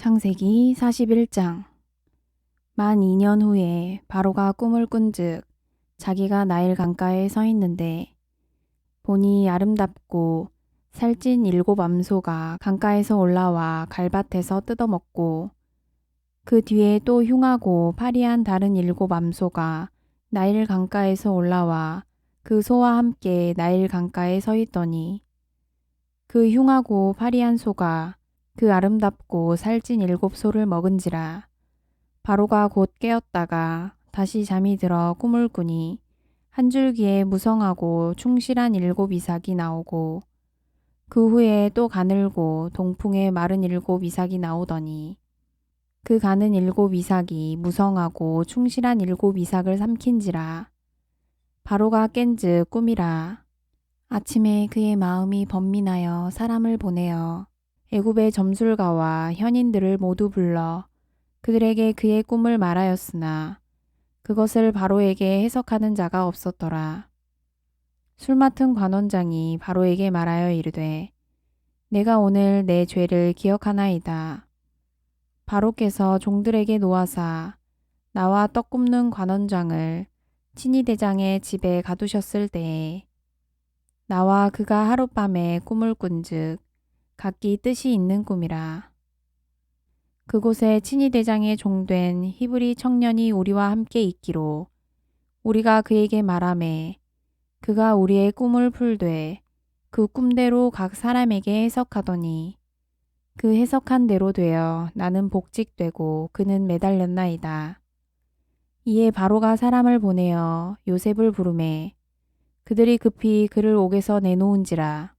창세기 41장. 만 2년 후에 바로가 꿈을 꾼즉 자기가 나일 강가에 서 있는데 보니 아름답고 살찐 7암소가 강가에서 올라와 갈밭에서 뜯어먹고 그 뒤에 또 흉하고 파리한 다른 7암소가 나일 강가에서 올라와 그 소와 함께 나일 강가에 서 있더니 그 흉하고 파리한 소가 그 아름답고 살찐 7소를 먹은지라. 바로가 곧 깨었다가 다시 잠이 들어 꿈을 꾸니 한 줄기에 무성하고 충실한 7이삭이 나오고 그 후에 또 가늘고 동풍에 마른 7이삭이 나오더니 그 가는 7이삭이 무성하고 충실한 7이삭을 삼킨지라. 바로가 깬즉 꿈이라. 아침에 그의 마음이 번민하여 사람을 보내어 애굽의 점술가와 현인들을 모두 불러 그들에게 그의 꿈을 말하였으나 그것을 바로에게 해석하는 자가 없었더라. 술 맡은 관원장이 바로에게 말하여 이르되 내가 오늘 내 죄를 기억하나이다. 바로께서 종들에게 놓아사 나와 떡 굽는 관원장을 친위대장의 집에 가두셨을 때에 나와 그가 하룻밤에 꿈을 꾼즉 각기 뜻이 있는 꿈이라. 그곳에 친위대장의 종된 히브리 청년이 우리와 함께 있기로 우리가 그에게 말하매 그가 우리의 꿈을 풀되 그 꿈대로 각 사람에게 해석하더니 그 해석한 대로 되어 나는 복직되고 그는 매달렸나이다. 이에 바로가 사람을 보내어 요셉을 부르매 그들이 급히 그를 옥에서 내놓은지라.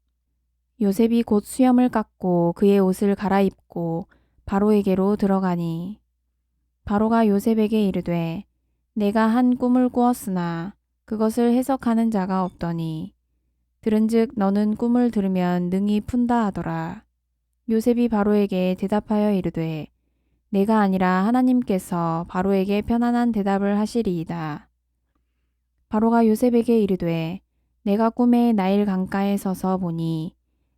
요셉이 곧 수염을 깎고 그의 옷을 갈아입고 바로에게로 들어가니 바로가 요셉에게 이르되 내가 한 꿈을 꾸었으나 그것을 해석하는 자가 없더니 들은즉 너는 꿈을 들으면 능히 푼다 하더라. 요셉이 바로에게 대답하여 이르되 내가 아니라 하나님께서 바로에게 편안한 대답을 하시리이다. 바로가 요셉에게 이르되 내가 꿈에 나일 강가에 서서 보니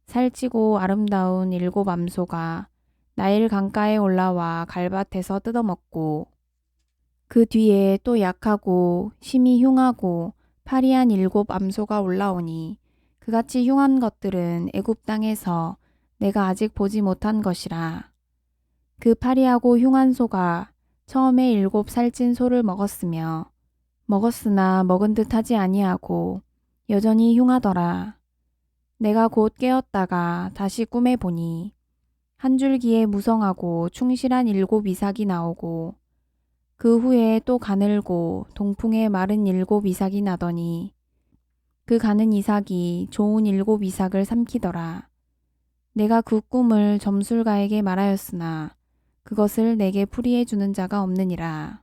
살찌고 아름다운 7암소가 나일 강가에 올라와 갈밭에서 뜯어먹고 그 뒤에 또 약하고 심히 흉하고 파리한 7암소가 올라오니 그같이 흉한 것들은 애굽 땅에서 내가 아직 보지 못한 것이라. 그 파리하고 흉한 소가 처음에 7살찐 소를 먹었으나 먹은 듯 하지 아니하고 여전히 흉하더라. 내가 곧 깨었다가 다시 꿈에 보니 한 줄기에 무성하고 충실한 7이삭이 나오고 그 후에 또 가늘고 동풍에 마른 7이삭이 나더니 그 가는 이삭이 좋은 7이삭을 삼키더라. 내가 그 꿈을 점술가에게 말하였으나 그것을 내게 풀이해 주는 자가 없느니라.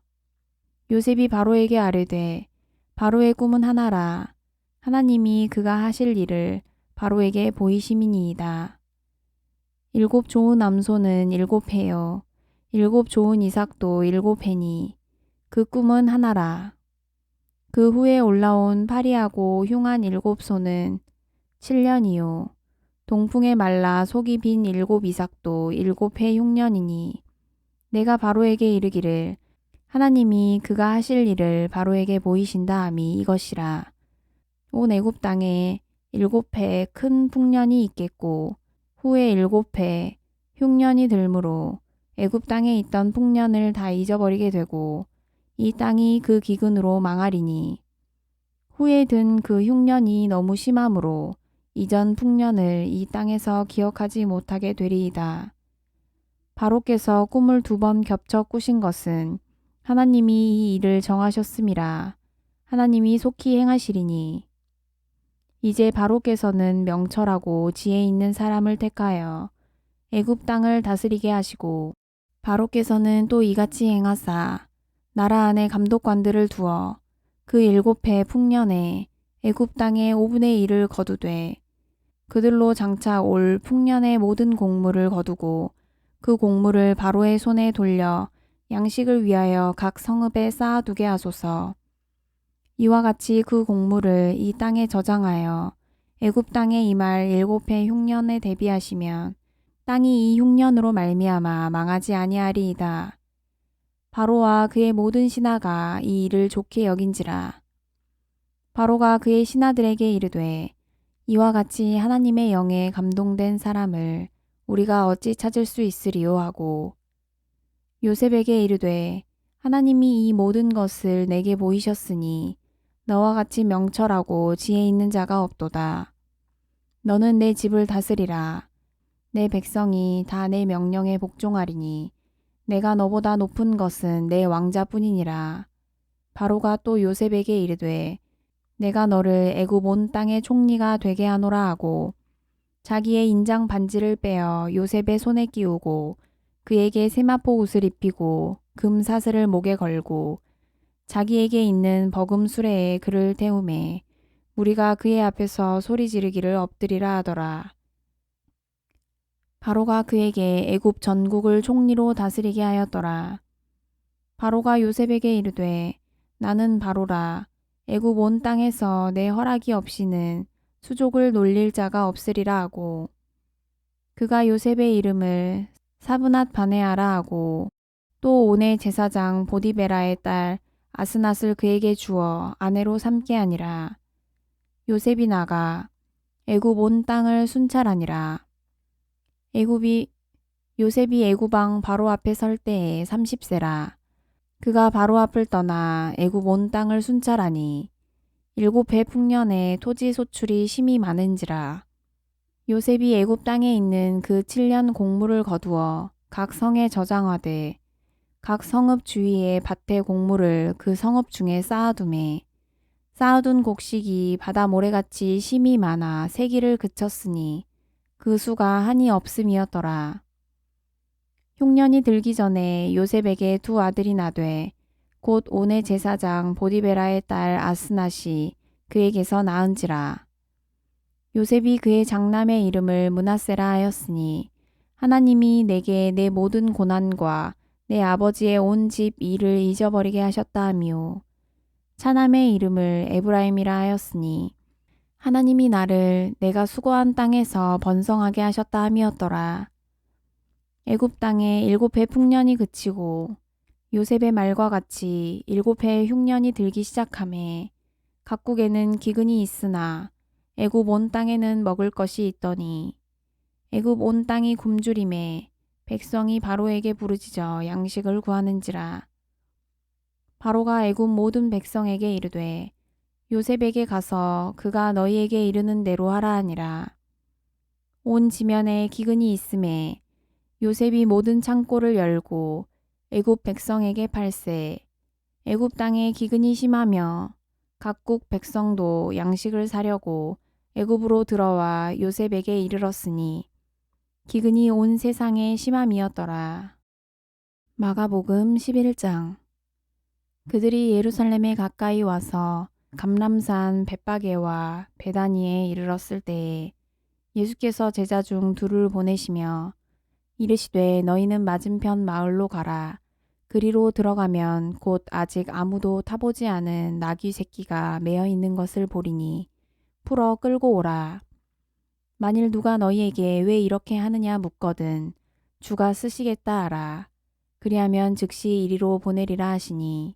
요셉이 바로에게 아뢰되 바로의 꿈은 하나라. 하나님이 그가 하실 일을 바로에게 보이심이니이다. 7 좋은 암소는 7회요 7 좋은 이삭도 7회니 그 꿈은 하나라. 그 후에 올라온 파리하고 흉한 7소는 7년이요 동풍에 말라 속이 빈 7이삭도 7회 흉년이니 내가 바로에게 이르기를 하나님이 그가 하실 일을 바로에게 보이신다 함이 이것이라. 온 애굽 땅에 7회 큰 풍년이 있겠고 후에 7회 흉년이 들므로 애굽 땅에 있던 풍년을 다 잊어버리게 되고 이 땅이 그 기근으로 망하리니 후에 든 그 흉년이 너무 심함으로 이전 풍년을 이 땅에서 기억하지 못하게 되리이다. 바로께서 꿈을 2번 겹쳐 꾸신 것은 하나님이 이 일을 정하셨음이라. 하나님이 속히 행하시리니 이제 바로께서는 명철하고 지혜 있는 사람을 택하여 애굽 땅을 다스리게 하시고 바로께서는 또 이같이 행하사 나라 안에 감독관들을 두어 그 7해 풍년에 애굽 땅의 5분의 1을 거두되 그들로 장차 올 풍년의 모든 곡물을 거두고 그 곡물을 바로의 손에 돌려 양식을 위하여 각 성읍에 쌓아두게 하소서. 이와 같이 그 곡물을 이 땅에 저장하여 애굽 땅에 임할 7해 흉년에 대비하시면 땅이 이 흉년으로 말미암아 망하지 아니하리이다. 바로와 그의 모든 신하가 이 일을 좋게 여긴지라. 바로가 그의 신하들에게 이르되 이와 같이 하나님의 영에 감동된 사람을 우리가 어찌 찾을 수 있으리요 하고 요셉에게 이르되 하나님이 이 모든 것을 내게 보이셨으니 너와 같이 명철하고 지혜 있는 자가 없도다. 너는 내 집을 다스리라. 내 백성이 다 내 명령에 복종하리니 내가 너보다 높은 것은 내 왕자뿐이니라. 바로가 또 요셉에게 이르되 내가 너를 애굽 온 땅의 총리가 되게 하노라 하고 자기의 인장 반지를 빼어 요셉의 손에 끼우고 그에게 세마포 옷을 입히고 금 사슬을 목에 걸고 자기에게 있는 버금 수레에 그를 태우매 무리가 그의 앞에서 소리 지르기를 엎드리라 하더라. 바로가 그에게 애굽 전국을 총리로 다스리게 하였더라. 바로가 요셉에게 이르되 나는 바로라. 애굽 온 땅에서 내 허락이 없이는 수족을 놀릴 자가 없으리라 하고 그가 요셉의 이름을 사브낫 바네아라 하고 또 온의 제사장 보디베라의 딸 아스낫을 그에게 주어 아내로 삼게 하니라. 요셉이 나가 애굽 온 땅을 순찰하니라. 요셉이 애굽 왕 바로 앞에 설 때에 30세라. 그가 바로 앞을 떠나 애굽 온 땅을 순찰하니 7해 풍년에 토지 소출이 심히 많은지라. 요셉이 애굽 땅에 있는 그 7년 곡물을 거두어 각 성에 저장하되 각 성읍 주위에 밭에 곡물을 그 성읍 중에 쌓아두매 쌓아둔 곡식이 바다 모래같이 심히 많아 세기를 그쳤으니 그 수가 한이 없음이었더라. 흉년이 들기 전에 요셉에게 두 아들이 나되 곧 온의 제사장 보디베라의 딸 아스낫이 그에게서 낳은지라. 요셉이 그의 장남의 이름을 므낫세라 하였으니 하나님이 내게 내 모든 고난과 내 아버지의 온 집 일을 잊어버리게 하셨다 하미요. 차남의 이름을 에브라임이라 하였으니 하나님이 나를 내가 수고한 땅에서 번성하게 하셨다 함이었더라. 애굽 땅에 7해 풍년이 그치고 요셉의 말과 같이 7해의 흉년이 들기 시작하매 각국에는 기근이 있으나 애굽 온 땅에는 먹을 것이 있더니 애굽 온 땅이 굶주림에 백성이 바로에게 부르짖어 양식을 구하는지라. 바로가 애굽 모든 백성에게 이르되 요셉에게 가서 그가 너희에게 이르는 대로 하라 하니라. 온 지면에 기근이 있음에 요셉이 모든 창고를 열고 애굽 백성에게 팔세. 애굽 땅에 기근이 심하며 각국 백성도 양식을 사려고 애굽으로 들어와 요셉에게 이르렀으니 기근이 온 세상에 심함이었더라. 마가복음 11장. 그들이 예루살렘에 가까이 와서 감람산 벳바게와 베다니에 이르렀을 때에 예수께서 제자 중 둘을 보내시며 이르시되 너희는 맞은편 마을로 가라. 그리로 들어가면 곧 아직 아무도 타보지 않은 나귀 새끼가 매어 있는 것을 보리니 풀어 끌고 오라. 만일 누가 너희에게 왜 이렇게 하느냐 묻거든 주가 쓰시겠다 하라. 그리하면 즉시 이리로 보내리라 하시니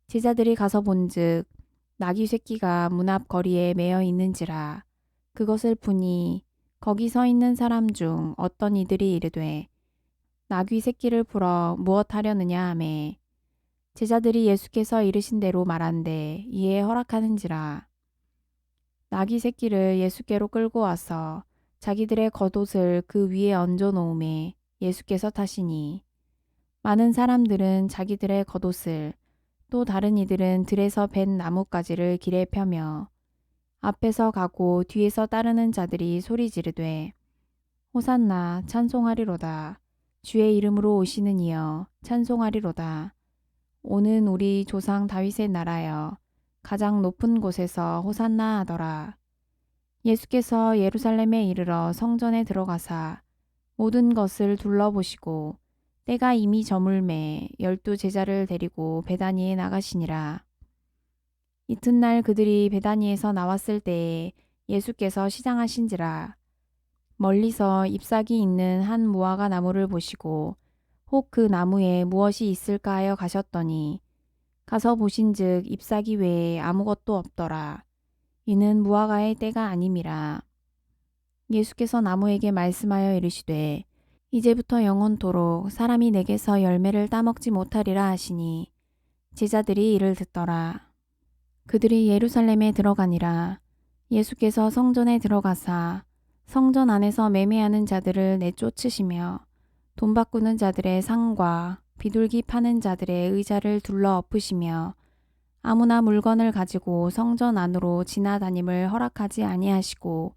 제자들이 가서 본즉 나귀 새끼가 문 앞 거리에 매어 있는지라. 그것을 보니 거기 서 있는 사람 중 어떤 이들이 이르되 나귀 새끼를 풀어 무엇 하려느냐 하매 제자들이 예수께서 이르신 대로 말한대 이에 허락하는지라. 나귀 새끼를 예수께로 끌고 와서 자기들의 겉옷을 그 위에 얹어 놓음에 예수께서 타시니 많은 사람들은 자기들의 겉옷을 또 다른 이들은 들에서 벤 나뭇가지를 길에 펴며 앞에서 가고 뒤에서 따르는 자들이 소리 지르되 호산나 찬송하리로다. 주의 이름으로 오시는 이여 찬송하리로다. 오는 우리 조상 다윗의 나라여 가장 높은 곳에서 호산나 하더라. 예수께서 예루살렘에 이르러 성전에 들어가사 모든 것을 둘러보시고 때가 이미 저물매 12 제자를 데리고 베다니에 나가시니라. 이튿날 그들이 베다니에서 나왔을 때에 예수께서 시장하신지라. 멀리서 잎사귀 있는 한 무화과 나무를 보시고 혹 그 나무에 무엇이 있을까 하여 가셨더니 가서 보신즉 잎사귀 외에 아무것도 없더라. 이는 무화과의 때가 아님이라. 예수께서 나무에게 말씀하여 이르시되 이제부터 영원토록 사람이 내게서 열매를 따먹지 못하리라 하시니 제자들이 이를 듣더라. 그들이 예루살렘에 들어가니라. 예수께서 성전에 들어가사 성전 안에서 매매하는 자들을 내쫓으시며 돈 바꾸는 자들의 상과 비둘기 파는 자들의 의자를 둘러 엎으시며 아무나 물건을 가지고 성전 안으로 지나다님을 허락하지 아니하시고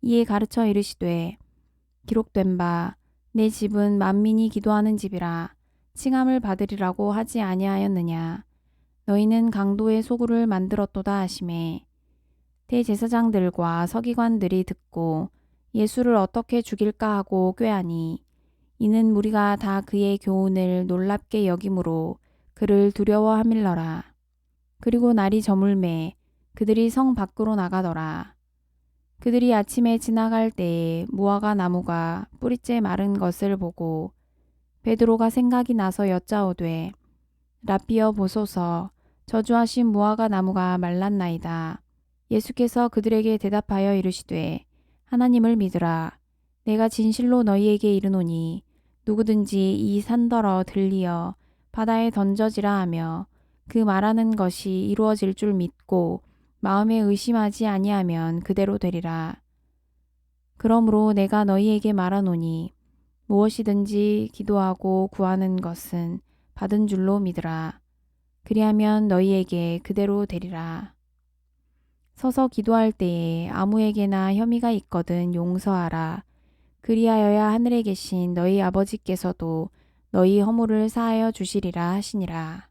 이에 가르쳐 이르시되 기록된 바 내 집은 만민이 기도하는 집이라 칭함을 받으리라고 하지 아니하였느냐. 너희는 강도의 소굴을 만들었도다 하시매 대제사장들과 서기관들이 듣고 예수를 어떻게 죽일까 하고 꾀하니 이는 무리가 다 그의 교훈을 놀랍게 여김으로 그를 두려워함일러라. 그리고 날이 저물매 그들이 성 밖으로 나가더라. 그들이 아침에 지나갈 때에 무화과 나무가 뿌리째 마른 것을 보고 베드로가 생각이 나서 여짜오되 라삐어 보소서 저주하신 무화과 나무가 말랐나이다. 예수께서 그들에게 대답하여 이르시되 하나님을 믿으라. 내가 진실로 너희에게 이르노니 누구든지 이 산더러 들리어 바다에 던져지라 하며 그 말하는 것이 이루어질 줄 믿고 마음에 의심하지 아니하면 그대로 되리라. 그러므로 내가 너희에게 말하노니 무엇이든지 기도하고 구하는 것은 받은 줄로 믿으라. 그리하면 너희에게 그대로 되리라. 서서 기도할 때에 아무에게나 혐의가 있거든 용서하라. 그리하여야 하늘에 계신 너희 아버지께서도 너희 허물을 사하여 주시리라 하시니라.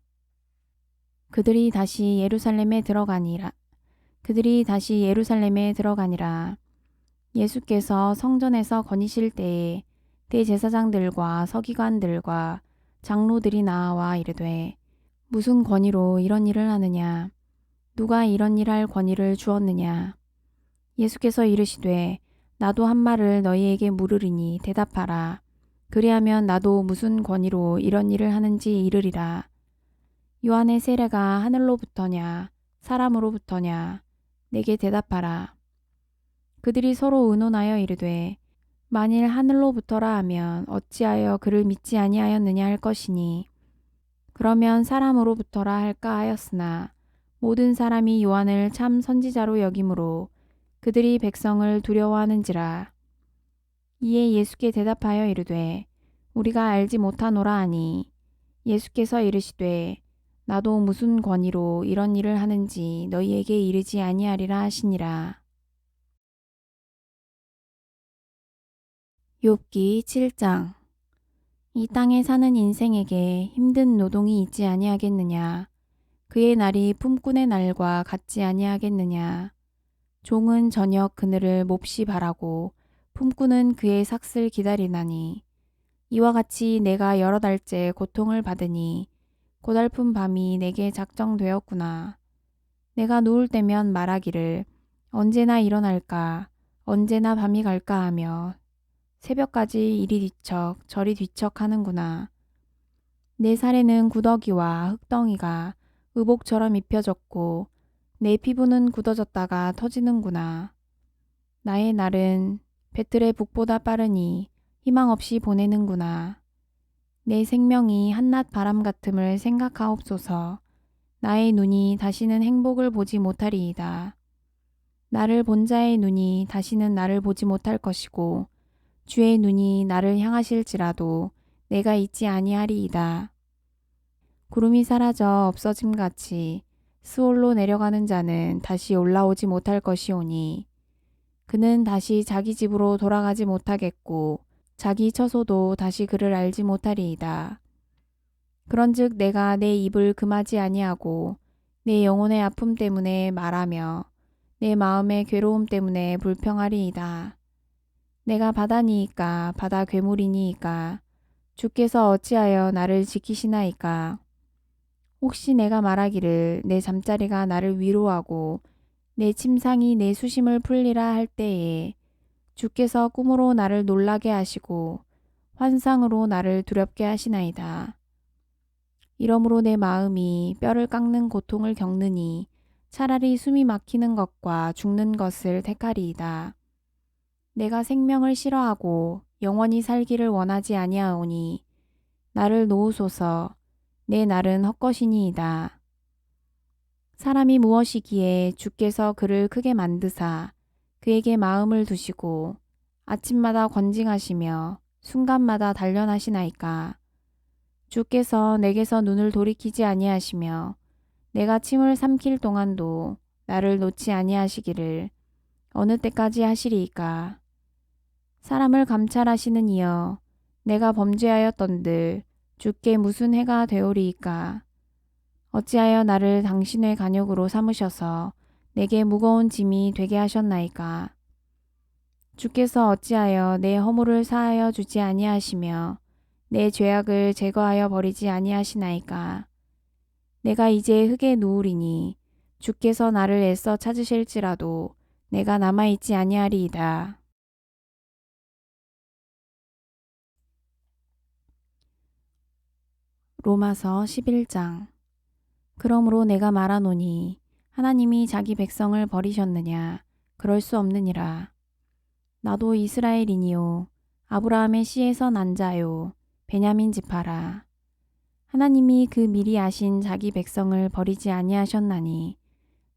그들이 다시 예루살렘에 들어가니라. 예수께서 성전에서 거니실 때에 대제사장들과 서기관들과 장로들이 나와 이르되 무슨 권위로 이런 일을 하느냐? 누가 이런 일할 권위를 주었느냐? 예수께서 이르시되 나도 한 말을 너희에게 물으리니 대답하라. 그리하면 나도 무슨 권위로 이런 일을 하는지 이르리라. 요한의 세례가 하늘로부터냐 사람으로부터냐? 내게 대답하라. 그들이 서로 의논하여 이르되 만일 하늘로부터라 하면 어찌하여 그를 믿지 아니하였느냐 할 것이니 그러면 사람으로부터라 할까 하였으나 모든 사람이 요한을 참 선지자로 여김으로 그들이 백성을 두려워하는지라. 이에 예수께 대답하여 이르되 우리가 알지 못하노라 하니 예수께서 이르시되 나도 무슨 권위로 이런 일을 하는지 너희에게 이르지 아니하리라 하시니라. 욥기 7장. 이 땅에 사는 인생에게 힘든 노동이 있지 아니하겠느냐. 그의 날이 품꾼의 날과 같지 아니하겠느냐. 종은 저녁 그늘을 몹시 바라고 품꾼은 그의 삭슬 기다리나니 이와 같이 내가 여러 달째 고통을 받으니 고달픈 밤이 내게 작정되었구나. 내가 누울 때면 말하기를 언제나 일어날까 언제나 밤이 갈까 하며 새벽까지 이리 뒤척 저리 뒤척 하는구나. 내 살에는 구더기와 흙덩이가 의복처럼 입혀졌고 내 피부는 굳어졌다가 터지는구나. 나의 날은 배틀의 북보다 빠르니 희망 없이 보내는구나. 내 생명이 한낮 바람 같음을 생각하옵소서. 나의 눈이 다시는 행복을 보지 못하리이다. 나를 본 자의 눈이 다시는 나를 보지 못할 것이고 주의 눈이 나를 향하실지라도 내가 잊지 아니하리이다. 구름이 사라져 없어짐같이 스올로 내려가는 자는 다시 올라오지 못할 것이오니 그는 다시 자기 집으로 돌아가지 못하겠고 자기 처소도 다시 그를 알지 못하리이다. 그런즉 내가 내 입을 금하지 아니하고 내 영혼의 아픔 때문에 말하며 내 마음의 괴로움 때문에 불평하리이다. 내가 바다니이까 바다 괴물이니이까 주께서 어찌하여 나를 지키시나이까. 혹시 내가 말하기를 내 잠자리가 나를 위로하고 내 침상이 내 수심을 풀리라 할 때에 주께서 꿈으로 나를 놀라게 하시고 환상으로 나를 두렵게 하시나이다. 이러므로 내 마음이 뼈를 깎는 고통을 겪느니 차라리 숨이 막히는 것과 죽는 것을 택하리이다. 내가 생명을 싫어하고 영원히 살기를 원하지 아니하오니 나를 놓으소서. 내 날은 헛것이니이다. 사람이 무엇이기에 주께서 그를 크게 만드사 그에게 마음을 두시고 아침마다 권징하시며 순간마다 단련하시나이까. 주께서 내게서 눈을 돌이키지 아니하시며 내가 침을 삼킬 동안도 나를 놓지 아니하시기를 어느 때까지 하시리이까. 사람을 감찰하시는 이여 내가 범죄하였던들 주께 무슨 해가 되오리이까. 어찌하여 나를 당신의 간역으로 삼으셔서 내게 무거운 짐이 되게 하셨나이까. 주께서 어찌하여 내 허물을 사하여 주지 아니하시며 내 죄악을 제거하여 버리지 아니하시나이까. 내가 이제 흙에 누우리니 주께서 나를 애써 찾으실지라도 내가 남아있지 아니하리이다. 로마서 11장. 그러므로 내가 말하노니 하나님이 자기 백성을 버리셨느냐? 그럴 수 없느니라. 나도 이스라엘이니요 아브라함의 씨에서 난 자요 베냐민 지파라. 하나님이 그 미리 아신 자기 백성을 버리지 아니하셨나니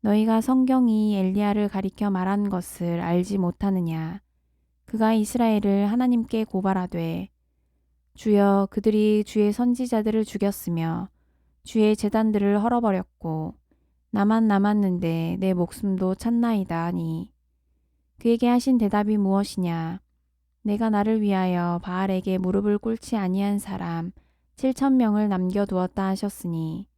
너희가 성경이 엘리야를 가리켜 말한 것을 알지 못하느냐? 그가 이스라엘을 하나님께 고발하되 주여 그들이 주의 선지자들을 죽였으며 주의 제단들을 헐어버렸고 나만 남았는데 내 목숨도 찾나이다 하니 그에게 하신 대답이 무엇이냐? 내가 나를 위하여 바알에게 무릎을 꿇지 아니한 사람 7,000명을 남겨두었다 하셨으니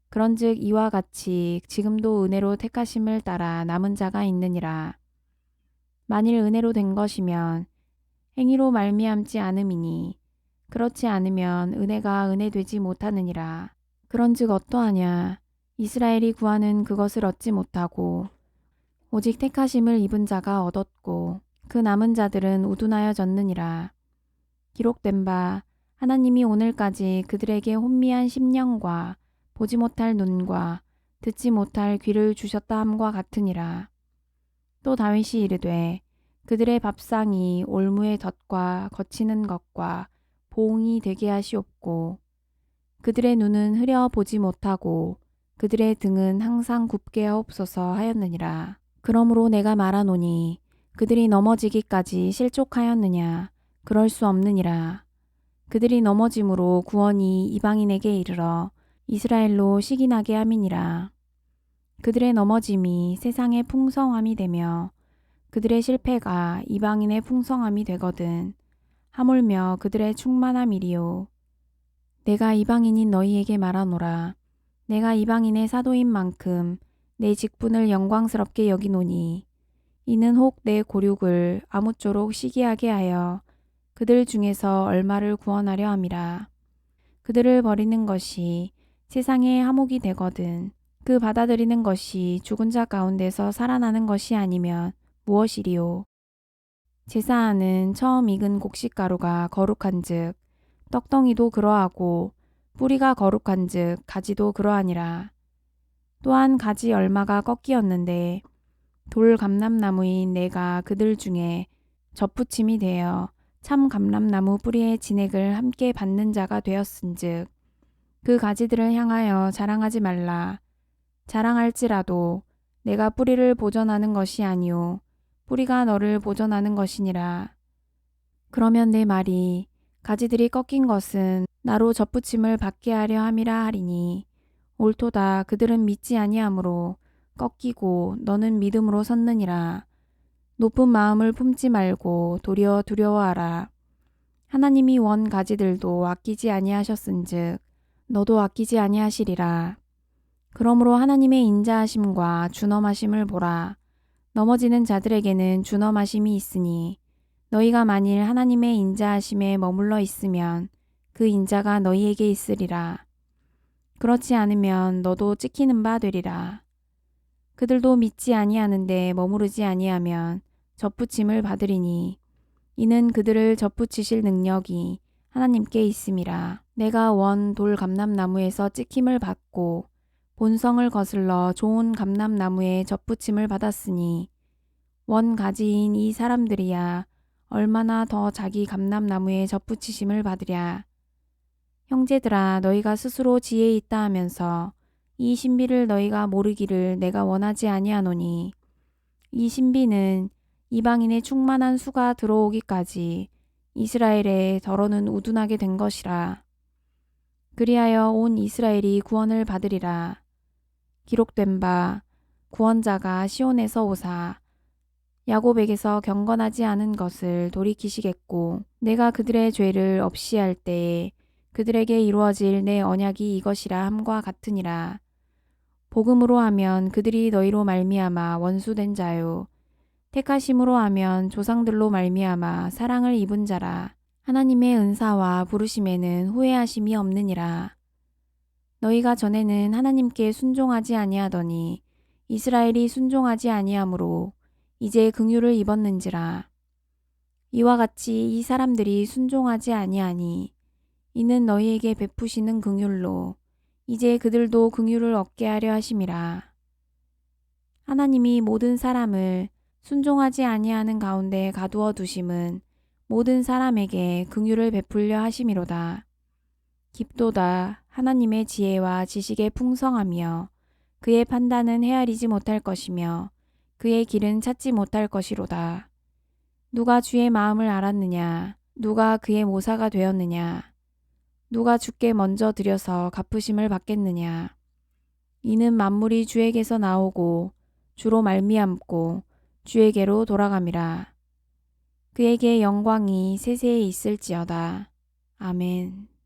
그런즉 이와 같이 지금도 은혜로 택하심을 따라 남은 자가 있느니라. 만일 은혜로 된 것이면 행위로 말미암지 않음이니 그렇지 않으면 은혜가 은혜되지 못하느니라. 그런즉 어떠하냐? 이스라엘이 구하는 그것을 얻지 못하고 오직 택하심을 입은 자가 얻었고 그 남은 자들은 우둔하여졌느니라. 기록된 바 하나님이 오늘까지 그들에게 혼미한 심령과 보지 못할 눈과 듣지 못할 귀를 주셨다 함과 같으니라. 또 다윗이 이르되 그들의 밥상이 올무의 덫과 거치는 것과 보응이 되게 하시옵고 그들의 눈은 흐려 보지 못하고 그들의 등은 항상 굽게 하옵소서 하였느니라. 그러므로 내가 말하노니 그들이 넘어지기까지 실족하였느냐? 그럴 수 없느니라. 그들이 넘어짐으로 구원이 이방인에게 이르러 이스라엘로 시기나게 함이니라. 그들의 넘어짐이 세상의 풍성함이 되며 그들의 실패가 이방인의 풍성함이 되거든 하물며 그들의 충만함이리요. 내가 이방인인 너희에게 말하노라. 내가 이방인의 사도인 만큼 내 직분을 영광스럽게 여기노니 이는 혹 내 고륙을 아무쪼록 시기하게 하여 그들 중에서 얼마를 구원하려 함이라. 그들을 버리는 것이 세상의 하목이 되거든 그 받아들이는 것이 죽은 자 가운데서 살아나는 것이 아니면 무엇이리요. 제사하는 처음 익은 곡식가루가 거룩한즉 떡덩이도 그러하고 뿌리가 거룩한즉 가지도 그러하니라. 또한 가지 얼마가 꺾이었는데 돌 감람나무인 내가 그들 중에 접붙임이 되어 참 감람나무 뿌리의 진액을 함께 받는 자가 되었은즉 그 가지들을 향하여 자랑하지 말라. 자랑할지라도 내가 뿌리를 보전하는 것이 아니요 뿌리가 너를 보전하는 것이니라. 그러면 내 말이 가지들이 꺾인 것은 나로 접붙임을 받게 하려 함이라 하리니 옳도다. 그들은 믿지 아니하므로 꺾이고 너는 믿음으로 섰느니라. 높은 마음을 품지 말고 도리어 두려워하라. 하나님이 원 가지들도 아끼지 아니하셨은즉 너도 아끼지 아니하시리라. 그러므로 하나님의 인자하심과 준엄하심을 보라. 넘어지는 자들에게는 준엄하심이 있으니 너희가 만일 하나님의 인자하심에 머물러 있으면 그 인자가 너희에게 있으리라. 그렇지 않으면 너도 찍히는 바 되리라. 그들도 믿지 아니하는데 머무르지 아니하면 접붙임을 받으리니 이는 그들을 접붙이실 능력이 하나님께 있음이라. 내가 원 돌 감람나무에서 찍힘을 받고 본성을 거슬러 좋은 감람나무에 접붙임을 받았으니 원 가지인 이 사람들이야 얼마나 더 자기 감람나무에 접붙이심을 받으랴. 형제들아, 너희가 스스로 지혜 있다 하면서 이 신비를 너희가 모르기를 내가 원하지 아니하노니 이 신비는 이방인의 충만한 수가 들어오기까지 이스라엘에 더러는 우둔하게 된 것이라. 그리하여 온 이스라엘이 구원을 받으리라. 기록된 바 구원자가 시온에서 오사 야곱에게서 경건하지 않은 것을 돌이키시겠고 내가 그들의 죄를 없이 할 때에 그들에게 이루어질 내 언약이 이것이라 함과 같으니라. 복음으로 하면 그들이 너희로 말미암아 원수된 자요 택하심으로 하면 조상들로 말미암아 사랑을 입은 자라. 하나님의 은사와 부르심에는 후회하심이 없느니라. 너희가 전에는 하나님께 순종하지 아니하더니 이스라엘이 순종하지 아니하므로 이제 긍휼을 입었는지라. 이와 같이 이 사람들이 순종하지 아니하니 이는 너희에게 베푸시는 긍휼로 이제 그들도 긍휼을 얻게 하려 하심이라. 하나님이 모든 사람을 순종하지 아니하는 가운데 가두어 두심은 모든 사람에게 긍휼을 베풀려 하심이로다. 깊도다 하나님의 지혜와 지식의 풍성하며 그의 판단은 헤아리지 못할 것이며 그의 길은 찾지 못할 것이로다. 누가 주의 마음을 알았느냐? 누가 그의 모사가 되었느냐? 누가 주께 먼저 드려서 갚으심을 받겠느냐? 이는 만물이 주에게서 나오고 주로 말미암고 주에게로 돌아감이라. 그에게 영광이 세세에 있을지어다. 아멘.